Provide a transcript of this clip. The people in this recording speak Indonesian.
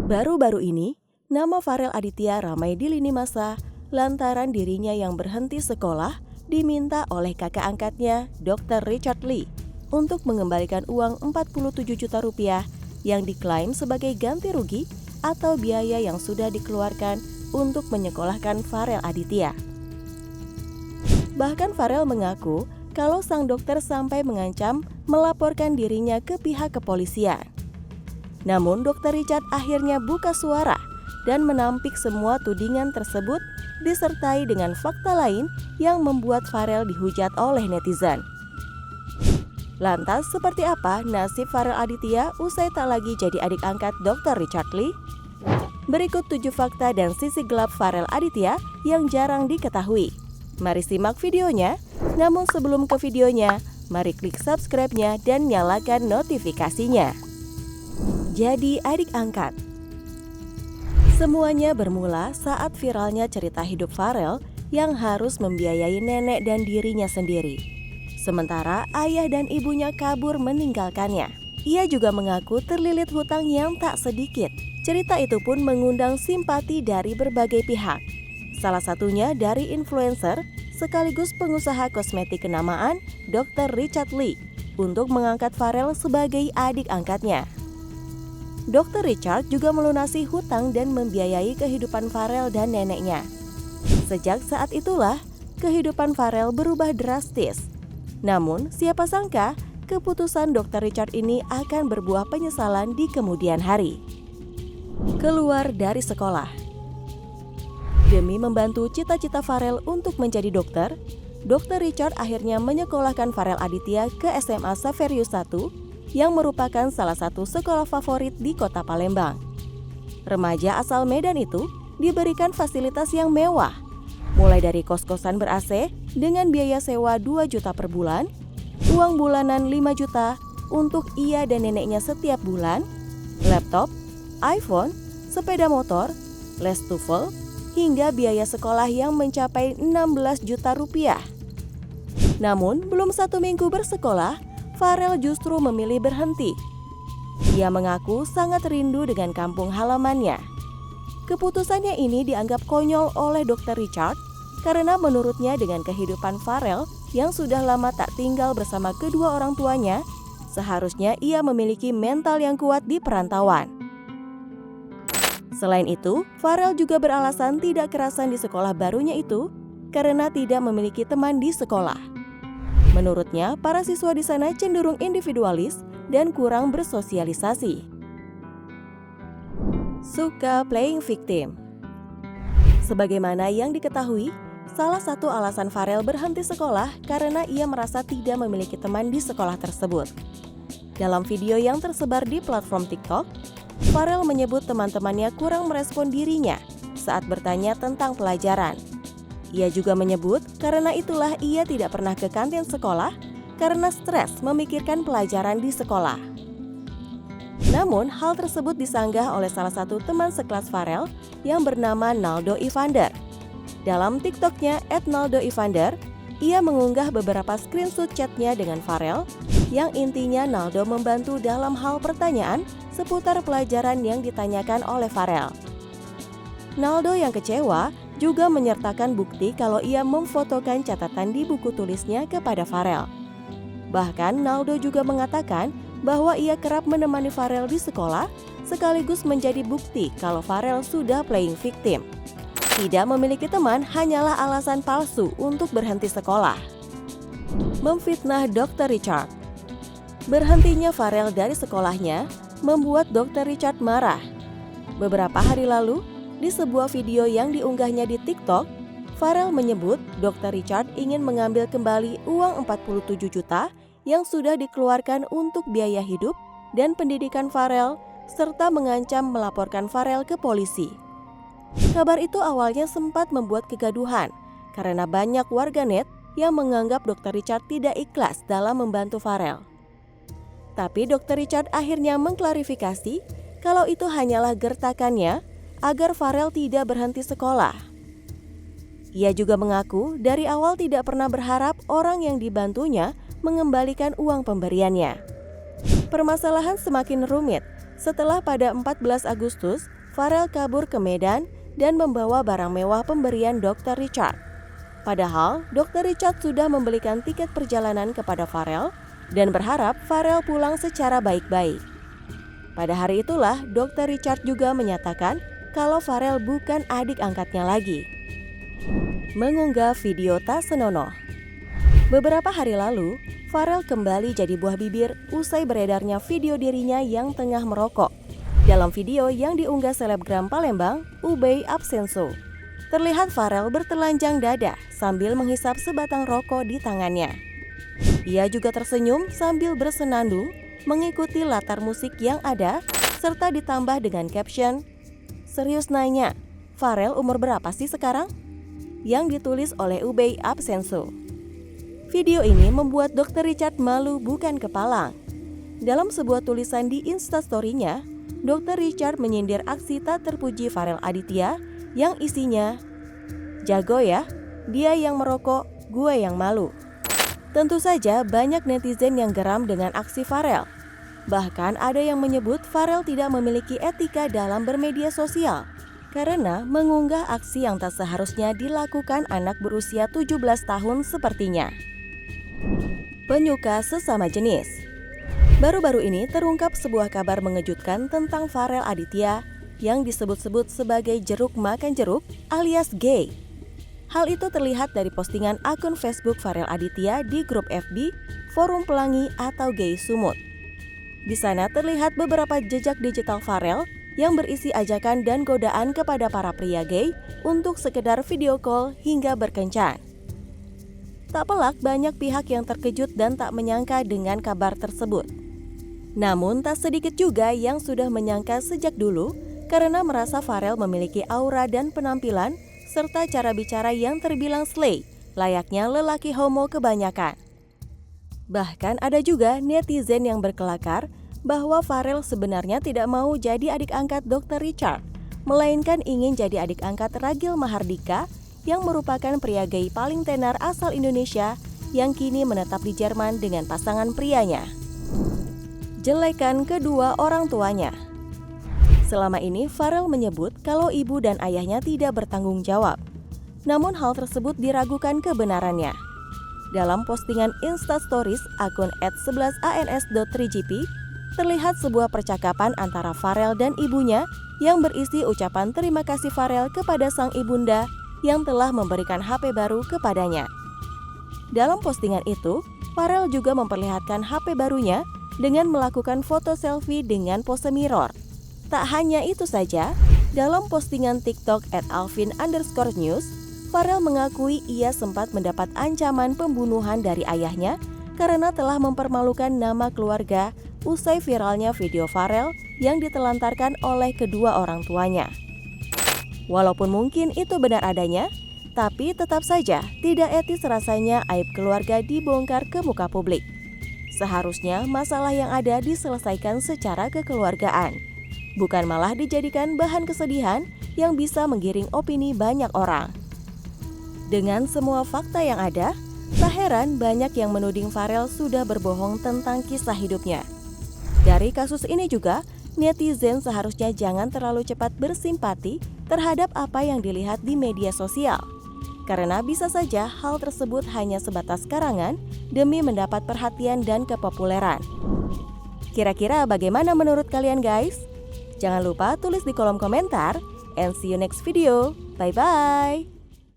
Baru-baru ini, nama Farel Aditya ramai di lini masa lantaran dirinya yang berhenti sekolah diminta oleh kakak angkatnya, Dr. Richard Lee, untuk mengembalikan uang 47 juta rupiah yang diklaim sebagai ganti rugi atau biaya yang sudah dikeluarkan untuk menyekolahkan Farel Aditya. Bahkan Farel mengaku kalau sang dokter sampai mengancam melaporkan dirinya ke pihak kepolisian. Namun Dr. Richard akhirnya buka suara dan menampik semua tudingan tersebut disertai dengan fakta lain yang membuat Farel dihujat oleh netizen. Lantas seperti apa nasib Farel Aditya usai tak lagi jadi adik angkat Dr. Richard Lee? Berikut 7 fakta dan sisi gelap Farel Aditya yang jarang diketahui. Mari simak videonya. Namun sebelum ke videonya, mari klik subscribe-nya dan nyalakan notifikasinya. Jadi adik angkat. Semuanya bermula saat viralnya cerita hidup Farel yang harus membiayai nenek dan dirinya sendiri. Sementara ayah dan ibunya kabur meninggalkannya. Ia juga mengaku terlilit hutang yang tak sedikit. Cerita itu pun mengundang simpati dari berbagai pihak. Salah satunya dari influencer sekaligus pengusaha kosmetik kenamaan Dr. Richard Lee untuk mengangkat Farel sebagai adik angkatnya. Dr. Richard juga melunasi hutang dan membiayai kehidupan Farel dan neneknya. Sejak saat itulah, kehidupan Farel berubah drastis. Namun, siapa sangka keputusan Dr. Richard ini akan berbuah penyesalan di kemudian hari. Keluar dari sekolah. Demi membantu cita-cita Farel untuk menjadi dokter, Dr. Richard akhirnya menyekolahkan Farel Aditya ke SMA Saverius I yang merupakan salah satu sekolah favorit di kota Palembang. Remaja asal Medan itu diberikan fasilitas yang mewah, mulai dari kos-kosan ber-AC dengan biaya sewa 2 juta per bulan, uang bulanan 5 juta untuk ia dan neneknya setiap bulan, laptop, iPhone, sepeda motor, les TOEFL, hingga biaya sekolah yang mencapai 16 juta rupiah. Namun, belum 1 minggu bersekolah, Farel justru memilih berhenti. Ia mengaku sangat rindu dengan kampung halamannya. Keputusannya ini dianggap konyol oleh Dr. Richard karena menurutnya dengan kehidupan Farel yang sudah lama tak tinggal bersama kedua orang tuanya, seharusnya ia memiliki mental yang kuat di perantauan. Selain itu, Farel juga beralasan tidak kerasan di sekolah barunya itu karena tidak memiliki teman di sekolah. Menurutnya, para siswa di sana cenderung individualis dan kurang bersosialisasi. Suka playing victim. Sebagaimana yang diketahui, salah satu alasan Farel berhenti sekolah karena ia merasa tidak memiliki teman di sekolah tersebut. Dalam video yang tersebar di platform TikTok, Farel menyebut teman-temannya kurang merespon dirinya saat bertanya tentang pelajaran. Ia juga menyebut karena itulah ia tidak pernah ke kantin sekolah karena stres memikirkan pelajaran di sekolah. Namun, hal tersebut disanggah oleh salah satu teman sekelas Farel yang bernama Naldo Evander. Dalam TikToknya @NaldoEvander, ia mengunggah beberapa screenshot chatnya dengan Farel yang intinya Naldo membantu dalam hal pertanyaan seputar pelajaran yang ditanyakan oleh Farel. Naldo yang kecewa juga menyertakan bukti kalau ia memfotokan catatan di buku tulisnya kepada Farel. Bahkan Naldo juga mengatakan bahwa ia kerap menemani Farel di sekolah sekaligus menjadi bukti kalau Farel sudah playing victim. Tidak memiliki teman hanyalah alasan palsu untuk berhenti sekolah. Memfitnah Dr. Richard. Berhentinya Farel dari sekolahnya membuat Dr. Richard marah. Beberapa hari lalu, di sebuah video yang diunggahnya di TikTok, Farel menyebut Dr. Richard ingin mengambil kembali uang 47 juta yang sudah dikeluarkan untuk biaya hidup dan pendidikan Farel, serta mengancam melaporkan Farel ke polisi. Kabar itu awalnya sempat membuat kegaduhan karena banyak warganet yang menganggap Dr. Richard tidak ikhlas dalam membantu Farel. Tapi Dr. Richard akhirnya mengklarifikasi kalau itu hanyalah gertakannya agar Farel tidak berhenti sekolah. Ia juga mengaku dari awal tidak pernah berharap orang yang dibantunya mengembalikan uang pemberiannya. Permasalahan semakin rumit setelah pada 14 Agustus Farel kabur ke Medan dan membawa barang mewah pemberian Dr. Richard. Padahal, Dr. Richard sudah membelikan tiket perjalanan kepada Farel dan berharap Farel pulang secara baik-baik. Pada hari itulah, Dr. Richard juga menyatakan kalau Farel bukan adik angkatnya lagi. Mengunggah video tak senonoh. Beberapa hari lalu, Farel kembali jadi buah bibir usai beredarnya video dirinya yang tengah merokok. Dalam video yang diunggah selebgram Palembang, Ubay Absenso, terlihat Farel bertelanjang dada sambil menghisap sebatang rokok di tangannya. Ia juga tersenyum sambil bersenandung mengikuti latar musik yang ada, serta ditambah dengan caption, "Serius nanya, Farel umur berapa sih sekarang?" yang ditulis oleh Ubay Absenso. Video ini membuat Dr. Richard malu bukan kepalang. Dalam sebuah tulisan di Instastory-nya, Dr. Richard menyindir aksi tak terpuji Farel Aditya yang isinya, "Jago ya, dia yang merokok, gue yang malu." Tentu saja banyak netizen yang geram dengan aksi Farel. Bahkan ada yang menyebut Farel tidak memiliki etika dalam bermedia sosial karena mengunggah aksi yang tak seharusnya dilakukan anak berusia 17 tahun sepertinya. Penyuka sesama jenis. Baru-baru ini terungkap sebuah kabar mengejutkan tentang Farel Aditya yang disebut-sebut sebagai jeruk makan jeruk alias gay. Hal itu terlihat dari postingan akun Facebook Farel Aditya di grup FB Forum Pelangi atau Gay Sumut. Di sana terlihat beberapa jejak digital Farel yang berisi ajakan dan godaan kepada para pria gay untuk sekedar video call hingga berkencan. Tak pelak banyak pihak yang terkejut dan tak menyangka dengan kabar tersebut. Namun tak sedikit juga yang sudah menyangka sejak dulu karena merasa Farel memiliki aura dan penampilan serta cara bicara yang terbilang slay, layaknya lelaki homo kebanyakan. Bahkan ada juga netizen yang berkelakar bahwa Farel sebenarnya tidak mau jadi adik angkat Dr. Richard, melainkan ingin jadi adik angkat Ragil Mahardika yang merupakan pria gay paling tenar asal Indonesia yang kini menetap di Jerman dengan pasangan prianya. Jelekan kedua orang tuanya. Selama ini Farel menyebut kalau ibu dan ayahnya tidak bertanggung jawab. Namun hal tersebut diragukan kebenarannya. Dalam postingan Instastories akun @11ans.3gp terlihat sebuah percakapan antara Farel dan ibunya yang berisi ucapan terima kasih Farel kepada sang ibunda yang telah memberikan HP baru kepadanya. Dalam postingan itu, Farel juga memperlihatkan HP barunya dengan melakukan foto selfie dengan pose mirror. Tak hanya itu saja, dalam postingan TikTok @alvin_news, Farel mengakui ia sempat mendapat ancaman pembunuhan dari ayahnya karena telah mempermalukan nama keluarga usai viralnya video Farel yang ditelantarkan oleh kedua orang tuanya. Walaupun mungkin itu benar adanya, tapi tetap saja tidak etis rasanya aib keluarga dibongkar ke muka publik. Seharusnya masalah yang ada diselesaikan secara kekeluargaan, bukan malah dijadikan bahan kesedihan yang bisa menggiring opini banyak orang. Dengan semua fakta yang ada, tak heran banyak yang menuding Farel sudah berbohong tentang kisah hidupnya. Dari kasus ini juga, netizen seharusnya jangan terlalu cepat bersimpati terhadap apa yang dilihat di media sosial. Karena bisa saja hal tersebut hanya sebatas karangan demi mendapat perhatian dan kepopuleran. Kira-kira bagaimana menurut kalian guys? Jangan lupa tulis di kolom komentar, and see you next video. Bye-bye!